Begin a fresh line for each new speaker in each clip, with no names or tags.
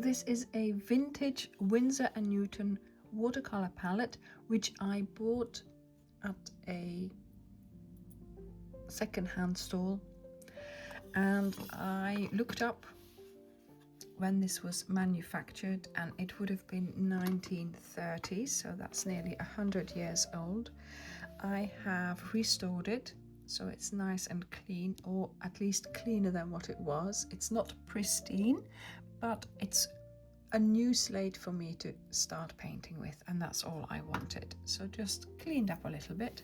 this is a vintage Winsor and Newton watercolor palette, which I bought at a second-hand stall, and I looked up when this was manufactured, and it would have been 1930, so that's nearly 100 years old. I have restored it, so it's nice and clean, or at least cleaner than what it was. It's not pristine, but it's a new slate for me to start painting with, and that's all I wanted. So just cleaned up a little bit.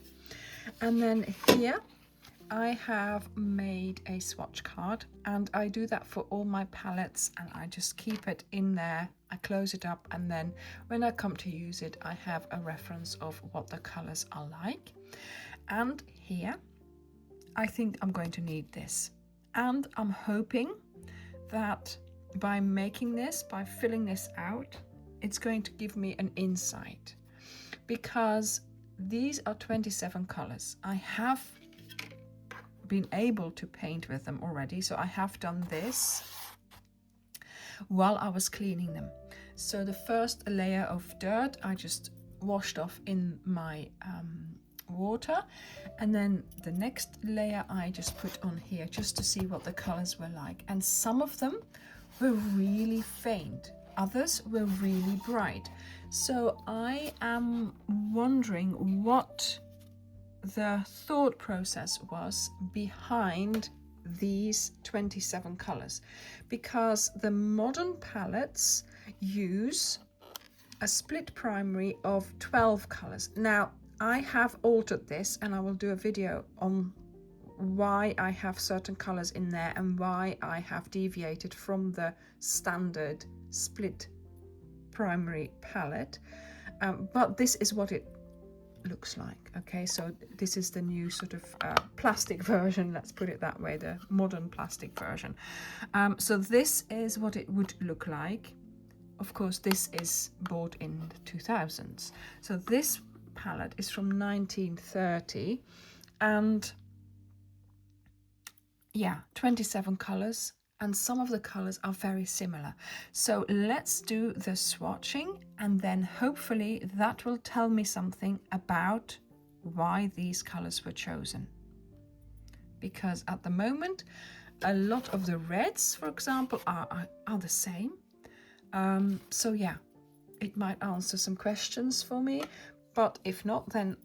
And then here I have made a swatch card, and I do that for all my palettes, and I just keep it in there. I close it up, and then when I come to use it, I have a reference of what the colors are like. And here I think I'm going to need this, and I'm hoping that by making this, by filling this out, it's going to give me an insight, because these are 27 colors. I have been able to paint with them already, so I have done this while I was cleaning them. So the first layer of dirt I just washed off in my water, and then the next layer I just put on here just to see what the colors were like, and some of them were really faint, others were really bright. So I am wondering what the thought process was behind these 27 colors, because the modern palettes use a split primary of 12 colors. Now I have altered this, and I will do a video on why I have certain colors in there and why I have deviated from the standard split primary palette, but this is what it looks like. Okay, so this is the new sort of plastic version, let's put it that way, the modern plastic version. So this is what it would look like. Of course, this is bought in the 2000s. So this palette is from 1930, and yeah, 27 colors, and some of the colors are very similar. So let's do the swatching, and then hopefully that will tell me something about why these colors were chosen. Because at the moment, a lot of the reds, for example, are the same. So yeah, it might answer some questions for me, but if not, then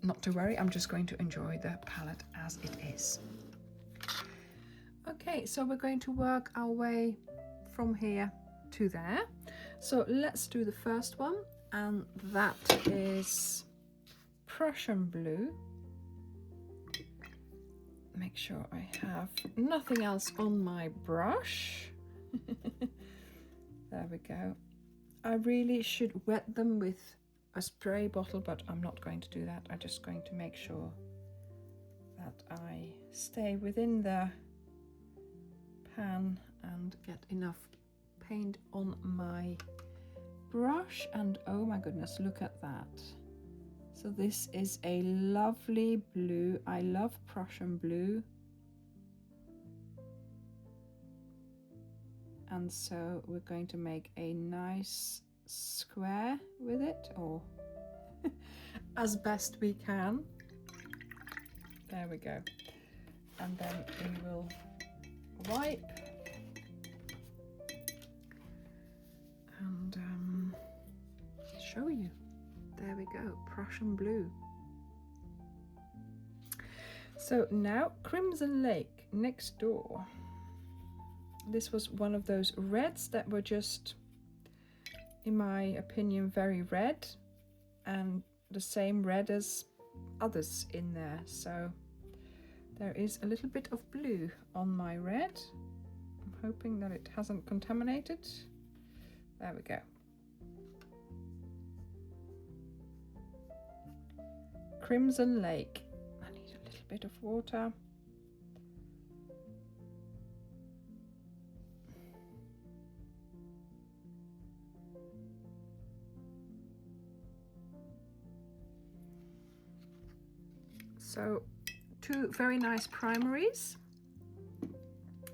not to worry, I'm just going to enjoy the palette as it is. Okay, so we're going to work our way from here to there. So let's do the first one, and that is Prussian blue. Make sure I have nothing else on my brush. There we go. I really should wet them with a spray bottle, but I'm not going to do that. I'm just going to make sure that I stay within the pan and get enough paint on my brush. And oh my goodness, look at that. So this is a lovely blue. I love Prussian blue, and so we're going to make a nice square with it, or as best we can. There we go. And then we will wipe and show you. There we go, Prussian blue. So now Crimson Lake next door. This was one of those reds that were just, in my opinion, very red, and the same red as others in there. So there is a little bit of blue on my red. I'm hoping that it hasn't contaminated. There we go. Crimson Lake. I need a little bit of water. So two very nice primaries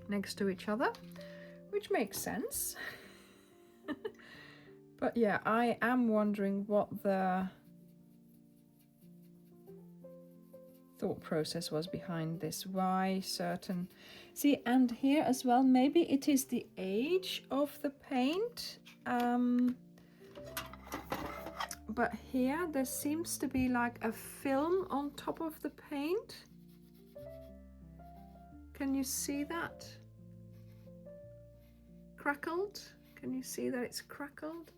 next to each other, which makes sense. But yeah, I am wondering what the thought process was behind this. Why certain... See, and here as well, maybe it is the age of the paint. But here there seems to be like a film on top of the paint. Can you see that? Crackled? Can you see that it's crackled?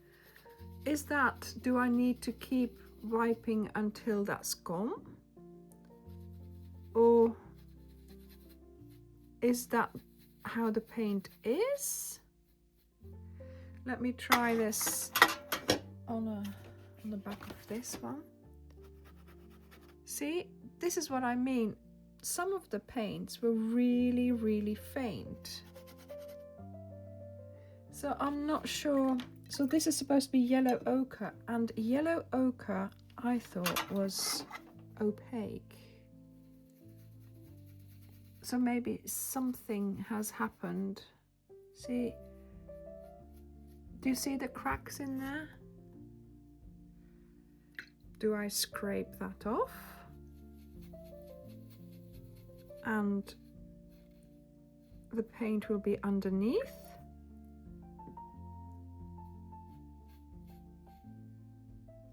Is that, do I need to keep wiping until that's gone? Or is that how the paint is? Let me try this on the back of this one. See, this is what I mean. Some of the paints were really, really faint. So I'm not sure. So this is supposed to be yellow ochre, and yellow ochre I thought was opaque. So maybe something has happened. See, do you see the cracks in there? Do I scrape that off? And the paint will be underneath.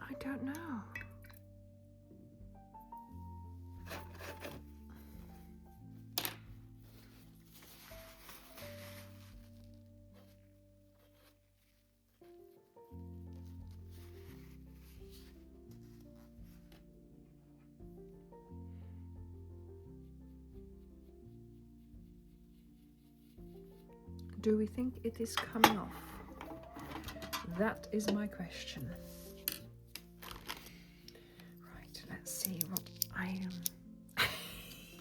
I don't know. Do we think it is coming off? That is my question. Right, let's see what I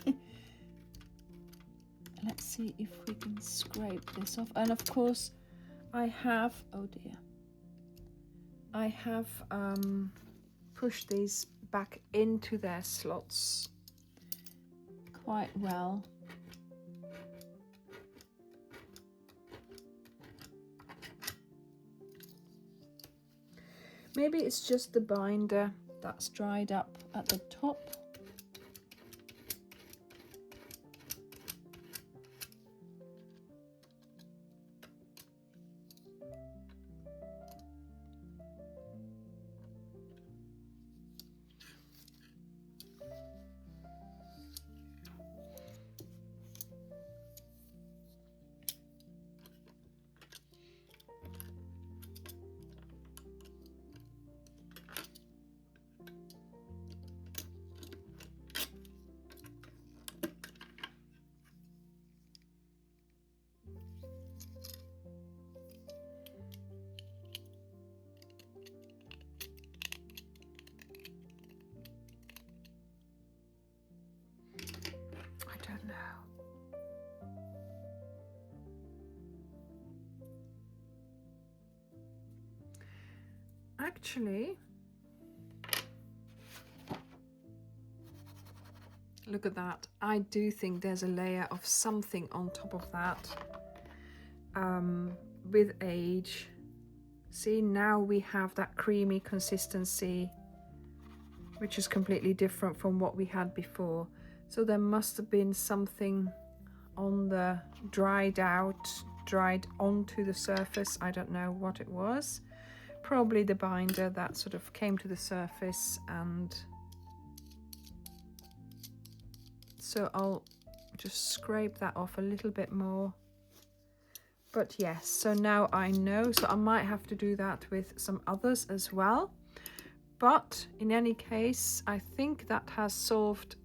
am. Let's see if we can scrape this off. And of course, I have, oh dear, I have pushed these back into their slots quite well. Maybe it's just the binder that's dried up at the top. Actually, look at that. I do think there's a layer of something on top of that with age. See, now we have that creamy consistency, which is completely different from what we had before. So there must have been something on the dried onto the surface. I don't know what it was. Probably the binder that sort of came to the surface, and so I'll just scrape that off a little bit more. But yes, so now I know, so I might have to do that with some others as well. But in any case, I think that has solved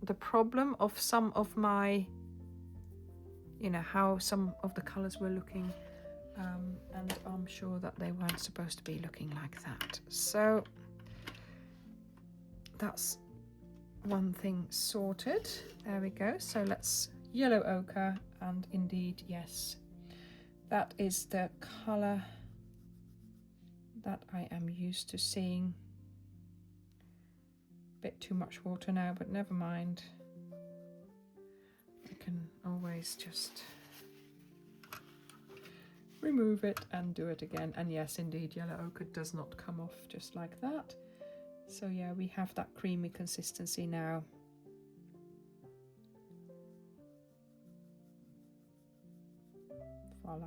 the problem of some of my, you know, how some of the colors were looking. And I'm sure that they weren't supposed to be looking like that. So that's one thing sorted. There we go. So let's yellow ochre, and indeed, yes, that is the color that I am used to seeing. Bit too much water now, but never mind. I can always just remove it and do it again. And yes, indeed, yellow ochre does not come off just like that. So yeah, we have that creamy consistency now. Voila.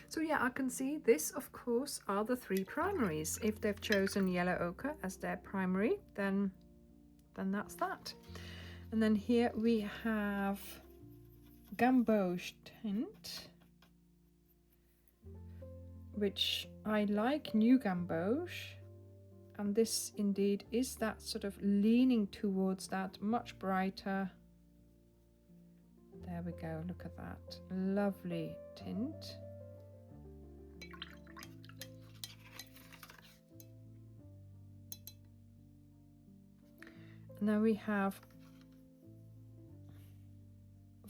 So yeah, I can see this, of course, are the three primaries. If they've chosen yellow ochre as their primary, then that's that. And then here we have gamboge tint, which I like, new gamboge. And this indeed is that sort of leaning towards that much brighter. There we go, look at that, lovely tint. Now we have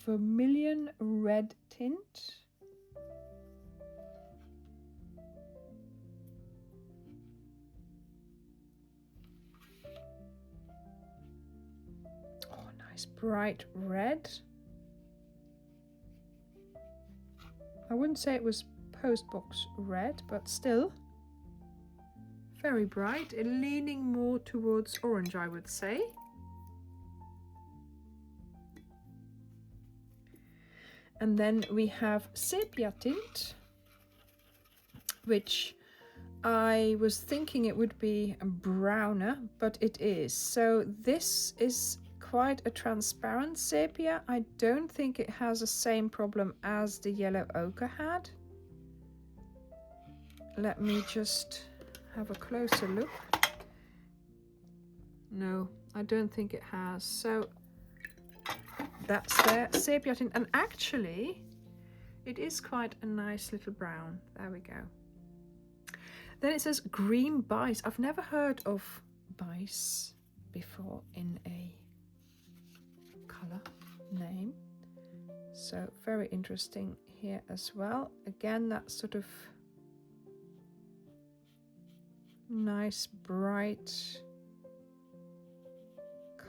vermilion red tint. Oh, nice bright red. I wouldn't say it was postbox red, but still very bright, leaning more towards orange, I would say. And then we have sepia tint, which I was thinking it would be browner, but it is. So this is quite a transparent sepia. I don't think it has the same problem as the yellow ochre had. Let me just have a closer look. No, I don't think it has. So that's their sepia tint, and actually it is quite a nice little brown. There we go. Then it says green bice. I've never heard of bice before in a color name, so very interesting here as well. Again, that sort of nice bright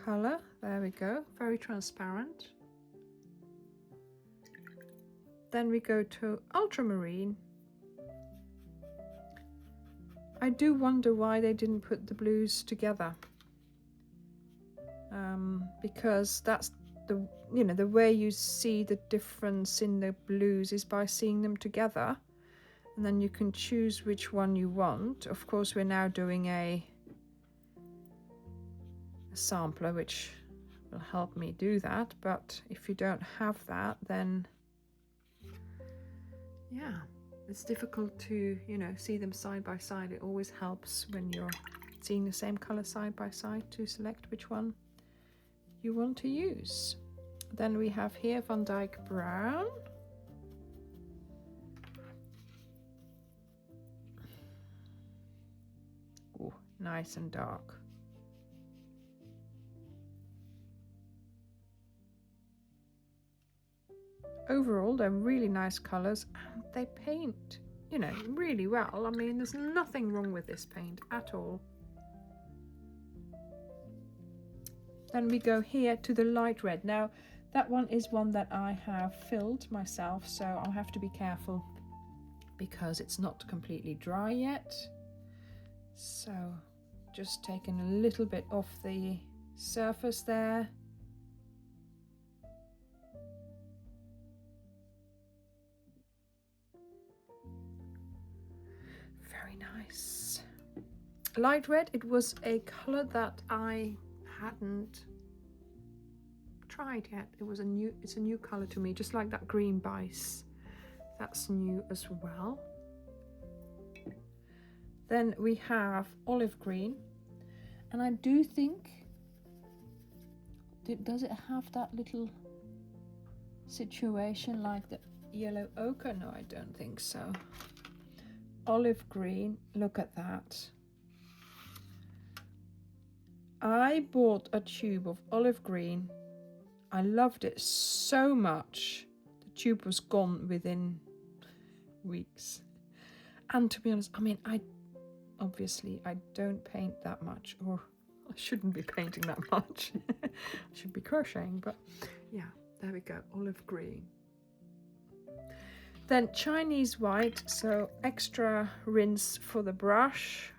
color. There we go, very transparent. Then we go to ultramarine. I do wonder why they didn't put the blues together, because that's the, you know, the way you see the difference in the blues is by seeing them together, and then you can choose which one you want. Of course, we're now doing a sampler which will help me do that, but if you don't have that, then yeah, it's difficult to, you know, see them side by side. It always helps when you're seeing the same color side by side to select which one you want to use. Then we have here Van Dyke Brown. Oh, nice and dark. Overall, they're really nice colors, and they paint, you know, really well. I mean, there's nothing wrong with this paint at all. Then we go here to the light red. Now, that one is one that I have filled myself, so I'll have to be careful because it's not completely dry yet. So, just taking a little bit off the surface there. Very nice. Light red, it was a color that I hadn't tried yet. It's a new color to me, just like that green bice. That's new as well. Then we have olive green, and I do think, does it have that little situation like the yellow ochre? No, I don't think so. Olive green, look at that. I bought a tube of olive green. I loved it so much. The tube was gone within weeks. And to be honest, I mean, I obviously I don't paint that much, or I shouldn't be painting that much. I should be crocheting, but yeah, there we go, olive green. Then Chinese white, so extra rinse for the brush,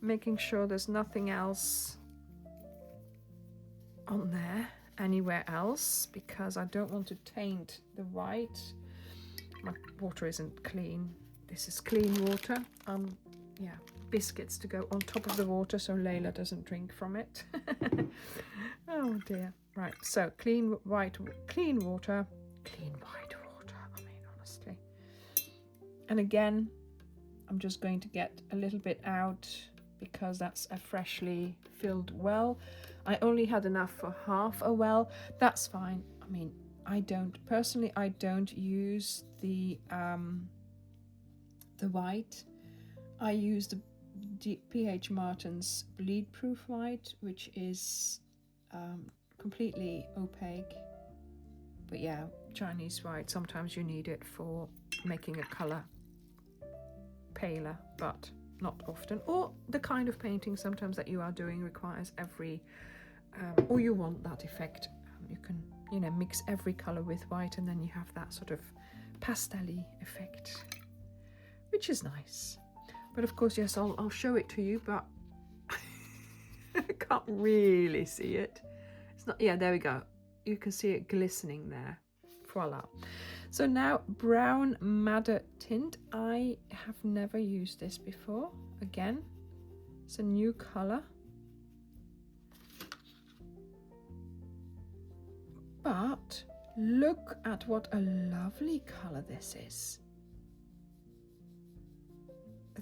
making sure there's nothing else on there anywhere else, because I don't want to taint the white. My water isn't clean. This is clean water. Yeah, biscuits to go on top of the water so Layla doesn't drink from it. Oh dear. Right, so clean white water. Clean white water, I mean, honestly. And again, I'm just going to get a little bit out because that's a freshly filled well. I only had enough for half a well. That's fine. I mean, I don't use the white. I use the PH Martin's bleed proof white, which is completely opaque. But yeah, Chinese white, sometimes you need it for making a color paler, but not often. Or the kind of painting sometimes that you are doing requires every or you want that effect. You can, you know, mix every color with white and then you have that sort of pastel-y effect, which is nice. But of course, yes, I'll show it to you, but I can't really see it. It's not, yeah, there we go. You can see it glistening there. Voila. So now brown madder tint. I have never used this before. Again, it's a new color. But look at what a lovely color this is.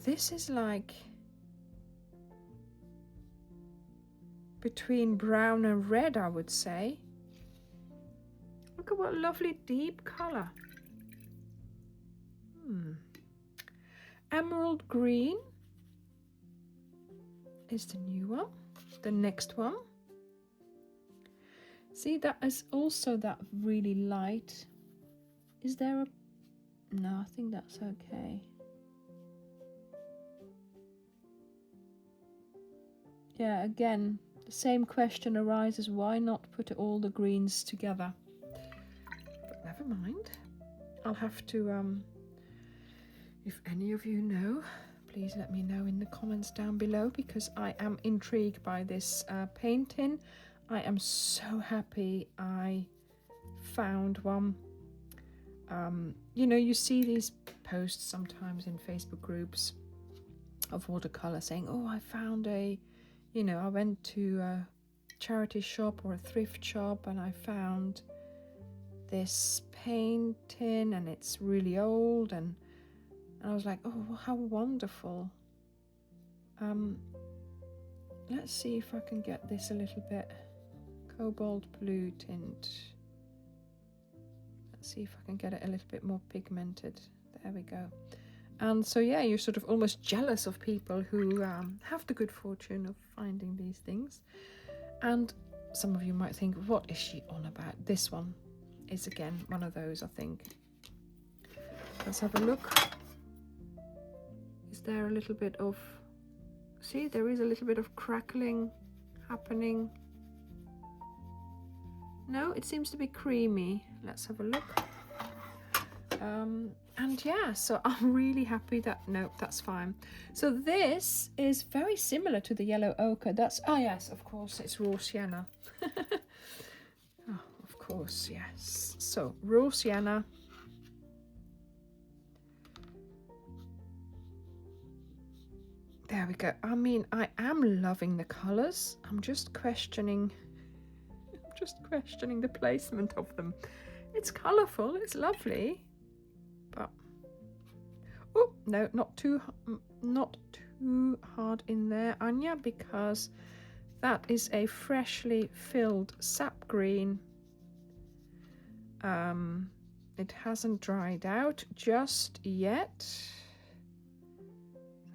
This is like between brown and red, I would say. Look at what lovely deep color. Emerald green is the new one. The next one. See, that is also that really light. Is there a... No, I think that's okay. Yeah, again, the same question arises. Why not put all the greens together? But never mind. I'll have to, if any of you know, please let me know in the comments down below, because I am intrigued by this painting. I am so happy I found one. You know, you see these posts sometimes in Facebook groups of watercolor saying, oh, I found a, you know, I went to a charity shop or a thrift shop and I found this painting and it's really old, and I was like, oh, how wonderful. Let's see if I can get this a little bit cobalt blue tint. Let's see if I can get it a little bit more pigmented. There we go. And so yeah, you're sort of almost jealous of people who have the good fortune of finding these things. And some of you might think, what is she on about? This one is again one of those, I think. Let's have a look. Is there a little bit of... See, there is a little bit of crackling happening. No, it seems to be creamy. Let's have a look. And yeah, so I'm really happy that... No, that's fine. So this is very similar to the yellow ochre. That's... Oh yes, of course, it's raw sienna. Oh, of course, yes. So raw sienna. There we go. I mean, I am loving the colors. I'm just questioning the placement of them. It's colorful, it's lovely, but oh no, not too hard in there, Anja, because that is a freshly filled sap green. It hasn't dried out just yet.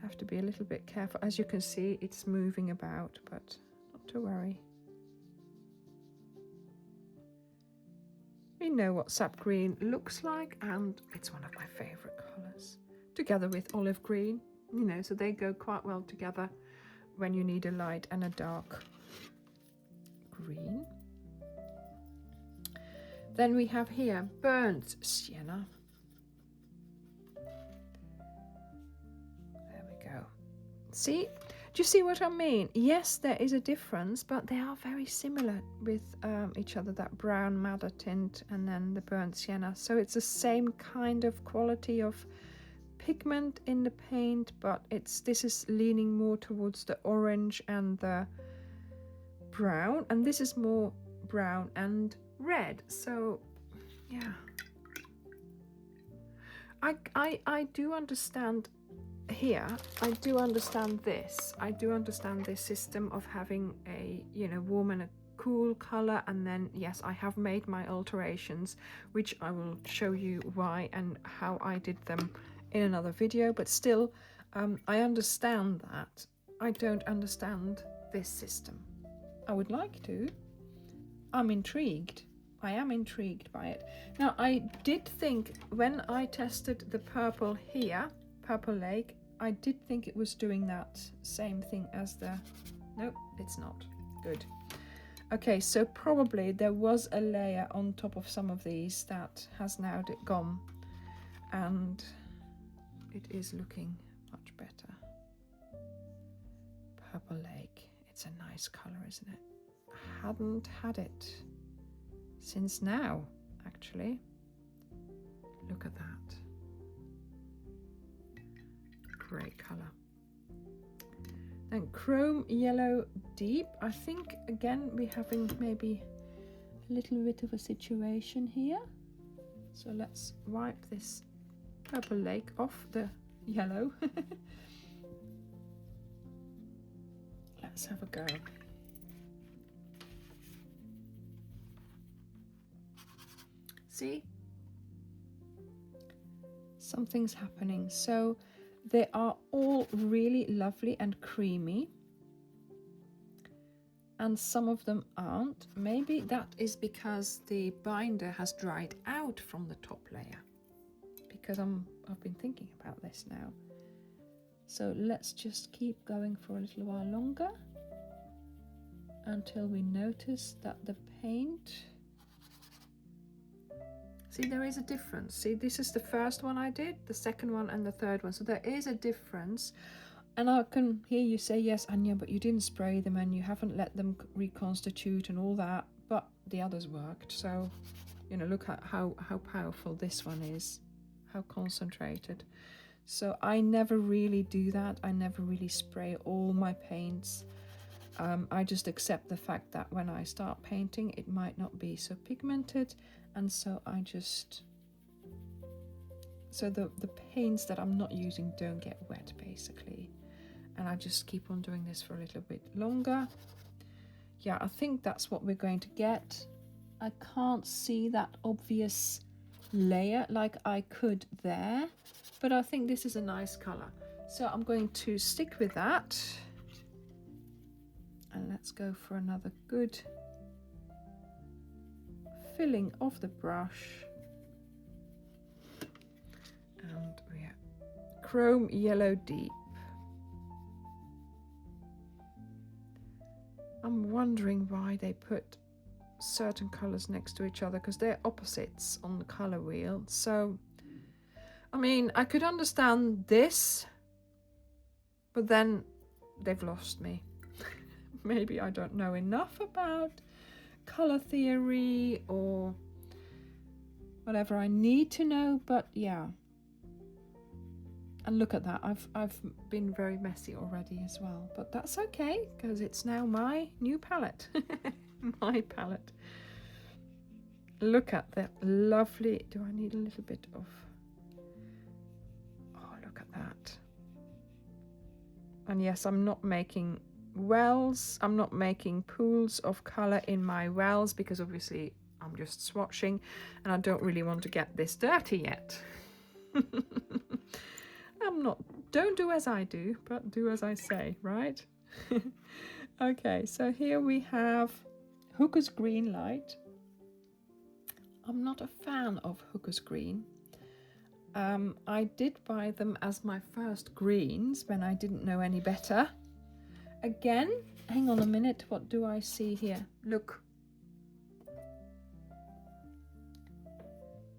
I have to be a little bit careful. As you can see, it's moving about, but not to worry. We know what sap green looks like, and it's one of my favorite colors, together with olive green. you know, so they go quite well together when you need a light and a dark green. Then we have here burnt sienna. There we go. See, do you see what I mean? Yes, there is a difference, but they are very similar with each other, that brown madder tint and then the burnt sienna. So it's the same kind of quality of pigment in the paint, but this is leaning more towards the orange and the brown, and this is more brown and red. So yeah, I do understand here. I do understand this. I do understand this system of having a, you know, warm and a cool color, and then yes, I have made my alterations, which I will show you why and how I did them in another video. But still, I understand that. I don't understand this system. I would like to. I'm intrigued. I am intrigued by it. Now, I did think when I tested the purple here, Purple Lake, I did think it was doing that same thing as the... Nope, it's not. Good. Okay, so probably there was a layer on top of some of these that has now gone, and it is looking much better. Purple Lake. It's a nice colour, isn't it? I hadn't had it since now, actually. Look at that. Great colour. Then Chrome Yellow Deep. I think, again, we're having maybe a little bit of a situation here. So let's wipe this Purple Lake off the yellow. Let's have a go. See? Something's happening. So they are all really lovely and creamy, and some of them aren't. Maybe that is because the binder has dried out from the top layer, because I've been thinking about this now. So let's just keep going for a little while longer until we notice that the paint... See, there is a difference. See, this is the first one I did, the second one and the third one. So there is a difference. And I can hear you say, yes, Anja, but you didn't spray them and you haven't let them reconstitute and all that. But the others worked. So, you know, look at how powerful this one is, how concentrated. So I never really do that. I never really spray all my paints. I just accept the fact that when I start painting, it might not be so pigmented. And so I just, so the paints that I'm not using don't get wet, basically. And I just keep on doing this for a little bit longer. Yeah, I think that's what we're going to get. I can't see that obvious layer like I could there, but I think this is a nice color. So I'm going to stick with that. And let's go for another good filling of the brush. And we have Chrome Yellow Deep. I'm wondering why they put certain colors next to each other, because they're opposites on the color wheel. So, I mean, I could understand this, but then they've lost me. Maybe I don't know enough about color theory or whatever I need to know, but yeah. And look at that, I've been very messy already as well, but that's okay, because it's now my new palette. My palette. Look at that lovely, do I need a little bit of, oh, look at that. And yes, I'm not making wells, I'm not making pools of color in my wells, because obviously I'm just swatching and I don't really want to get this dirty yet. Don't do as I do, but do as I say, right? Okay, so here we have Hooker's Green Light. I'm not a fan of Hooker's Green. I did buy them as my first greens when I didn't know any better. Again, hang on a minute, what do I see here? Look.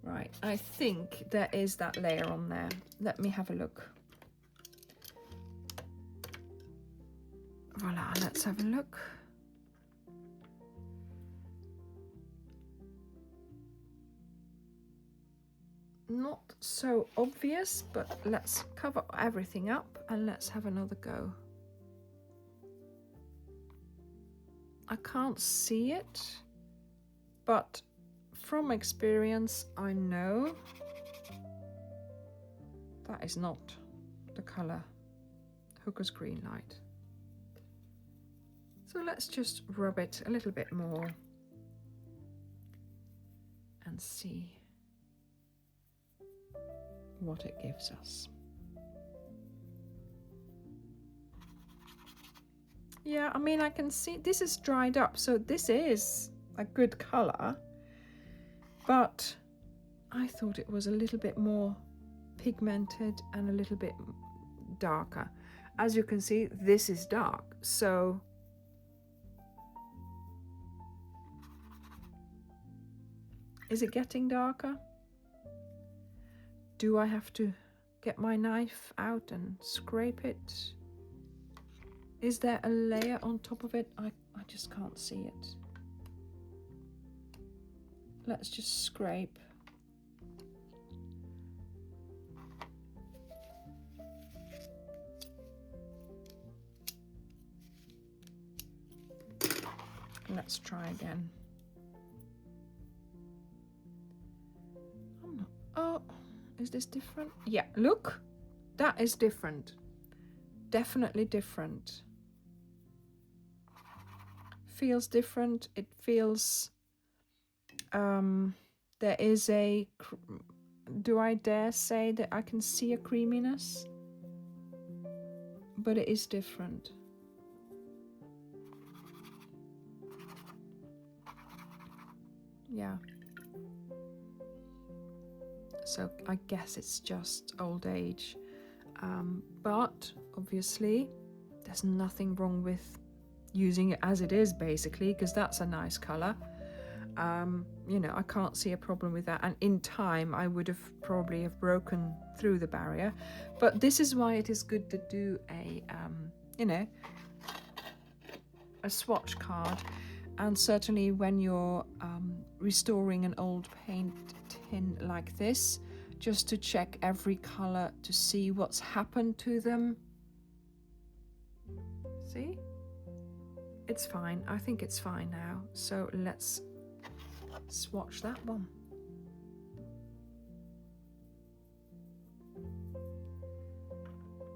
Right, I think there is that layer on there. Let me have a look. Voila, let's have a look. Not so obvious, but let's cover everything up and let's have another go. I can't see it, but from experience I know that is not the colour Hooker's Green Light. So let's just rub it a little bit more and see what it gives us. Yeah, I mean, I can see this is dried up, so this is a good colour, but I thought it was a little bit more pigmented and a little bit darker. As you can see, this is dark, so is it getting darker? Do I have to get my knife out and scrape it? Is there a layer on top of it? I just can't see it. Let's just scrape. Let's try again. Oh. Is this different? Yeah, look, that is different. Definitely different. Feels different. It feels, there is a, do I dare say that I can see a creaminess? But it is different. Yeah. So I guess it's just old age, but obviously there's nothing wrong with using it as it is, basically, because that's a nice color. You know, I can't see a problem with that, and in time I would have probably have broken through the barrier, but this is why it is good to do a you know, a swatch card. And certainly when you're restoring an old paint tin like this, just to check every color to see what's happened to them. See? It's fine. I think it's fine now. So let's swatch that one.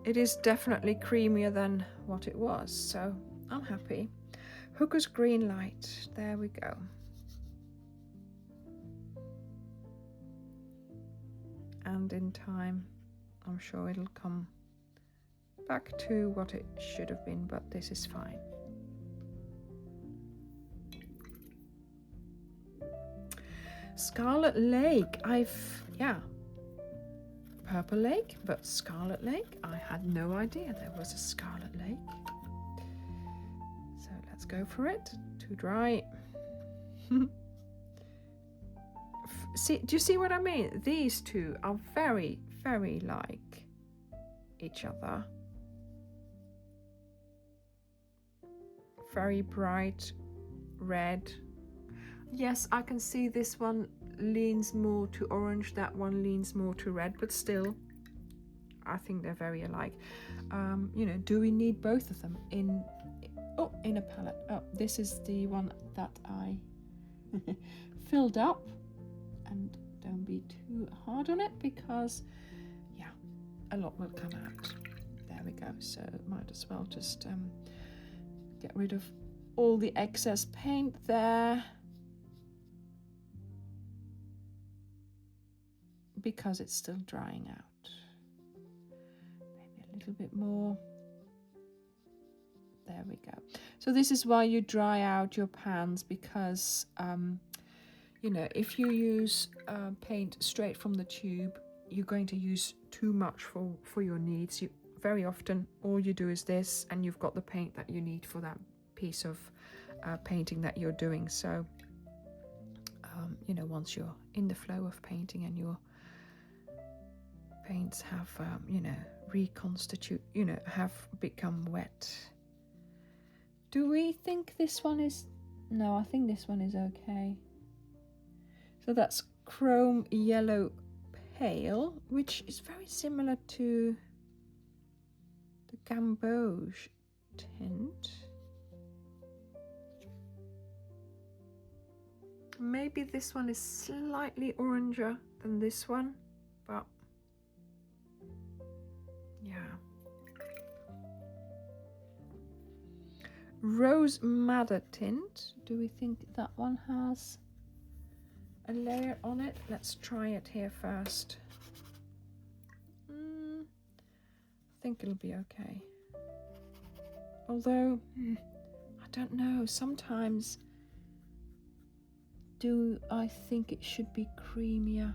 It is definitely creamier than what it was, so I'm happy. Hooker's Green Light, there we go. And in time, I'm sure it'll come back to what it should have been, but this is fine. Scarlet Lake, Purple Lake, but Scarlet Lake, I had no idea there was a Scarlet Lake. So let's go for it. Too dry. See, do you see what I mean? These two are very, very like each other. Very bright red. Yes, I can see this one leans more to orange, that one leans more to red, but still, I think they're very alike. You know, do we need both of them in a palette? Oh, this is the one that I filled up, and don't be too hard on it because, yeah, a lot will come out. There we go. So might as well just get rid of all the excess paint there, because it's still drying out. Maybe a little bit more. There we go. So this is why you dry out your pans, because you know, if you use paint straight from the tube, you're going to use too much for your needs. You very often all you do is this, and you've got the paint that you need for that piece of painting that you're doing. So you know, once you're in the flow of painting and your paints have you know, reconstitute, you know, have become wet. Do we think this one is... No, I think this one is okay. So that's chrome yellow pale, which is very similar to the gamboge tint. Maybe this one is slightly oranger than this one, but yeah. Rose madder tint. Do we think that one has a layer on it? Let's try it here first. I think it'll be okay. Although, I don't know, sometimes do I think it should be creamier.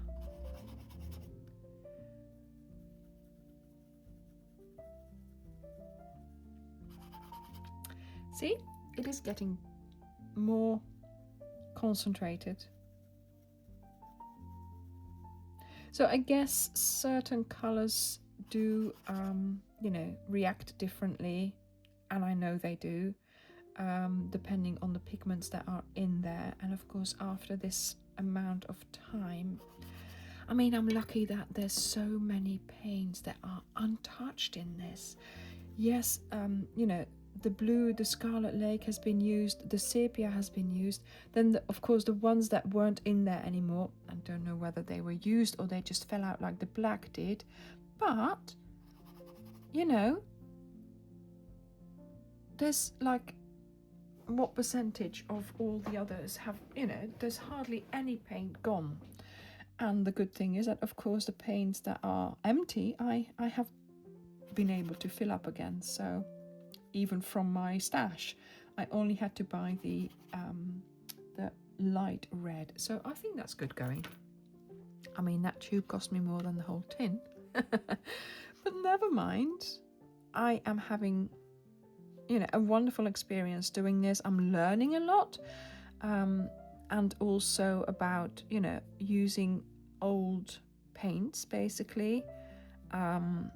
See, it is getting more concentrated. So I guess certain colors do, you know, react differently, and I know they do, depending on the pigments that are in there. And of course, after this amount of time, I mean, I'm lucky that there's so many paints that are untouched in this. Yes, you know, the blue, the Scarlet Lake has been used, the sepia has been used. Then, of course, the ones that weren't in there anymore, I don't know whether they were used or they just fell out like the black did. But, you know, there's like, what percentage of all the others have, you know, there's hardly any paint gone. And the good thing is that, of course, the paints that are empty, I have been able to fill up again. So even from my stash, I only had to buy the light red. So I think that's good going. I mean, that tube cost me more than the whole tin. But never mind. I am having, you know, a wonderful experience doing this. I'm learning a lot. And also about, you know, using old paints, basically. And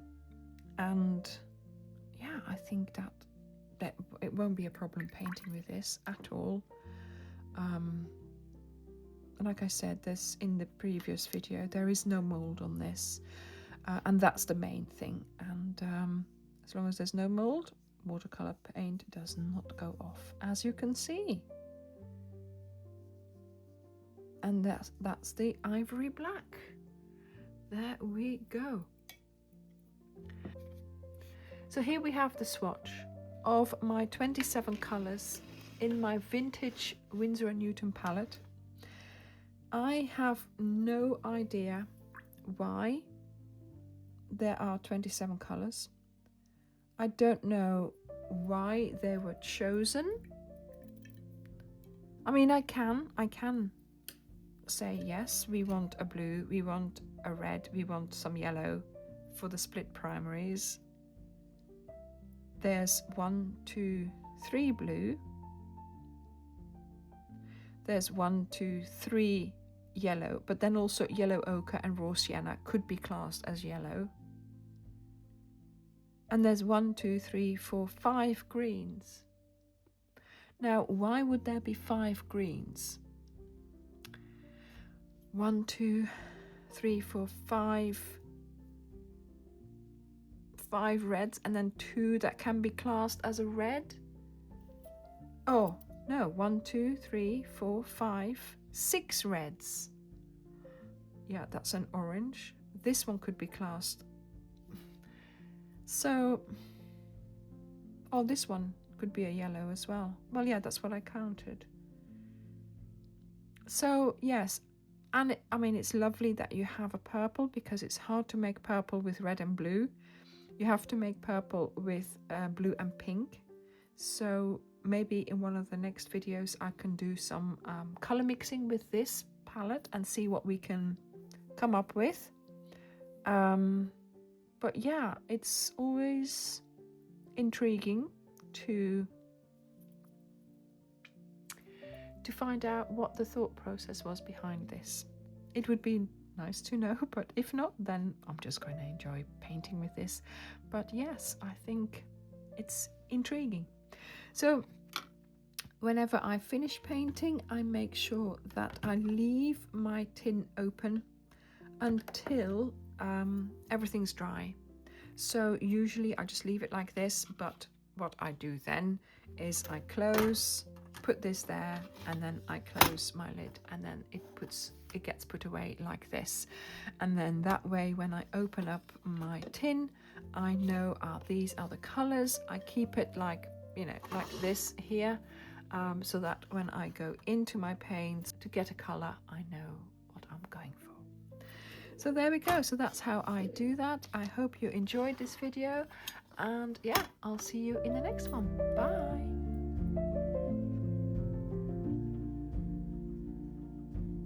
yeah, I think that it won't be a problem painting with this at all. And like I said, this in the previous video, there is no mold on this, and that's the main thing. And as long as there's no mold, watercolor paint does not go off, as you can see. And that's the ivory black. There we go. So here we have the swatch of my 27 colors in my vintage Winsor and Newton palette. I have no idea why there are 27 colors. I don't know why they were chosen. I mean, I can say, yes, we want a blue, we want a red, we want some yellow for the split primaries. There's 1, 2, 3 blue. There's 1, 2, 3 yellow, but then also yellow ochre and raw sienna could be classed as yellow. And there's 1, 2, 3, 4, 5 greens. Now, why would there be 5 greens? 1, 2, 3, 4, 5 reds, and then 2 that can be classed as a red. Oh no, 1, 2, 3, 4, 5, 6 reds. Yeah, that's an orange. This one could be classed. So, oh, this one could be a yellow as well. Well, yeah, that's what I counted. So yes, and I mean, it's lovely that you have a purple, because it's hard to make purple with red and blue. You have to make purple with blue and pink. So maybe in one of the next videos I can do some color mixing with this palette and see what we can come up with. But yeah, it's always intriguing to find out what the thought process was behind this. It would be nice to know, but if not, then I'm just going to enjoy painting with this. But yes, I think it's intriguing. So whenever I finish painting, I make sure that I leave my tin open until everything's dry. So usually I just leave it like this, but what I do then is I close, put this there, and then I close my lid, and then it gets put away like this. And then that way, when I open up my tin, I know these are the colors. I keep it like, you know, like this here, so that when I go into my paints to get a color, I know what I'm going for. So there we go. So that's how I do that. I hope you enjoyed this video, and yeah, I'll see you in the next one. Bye.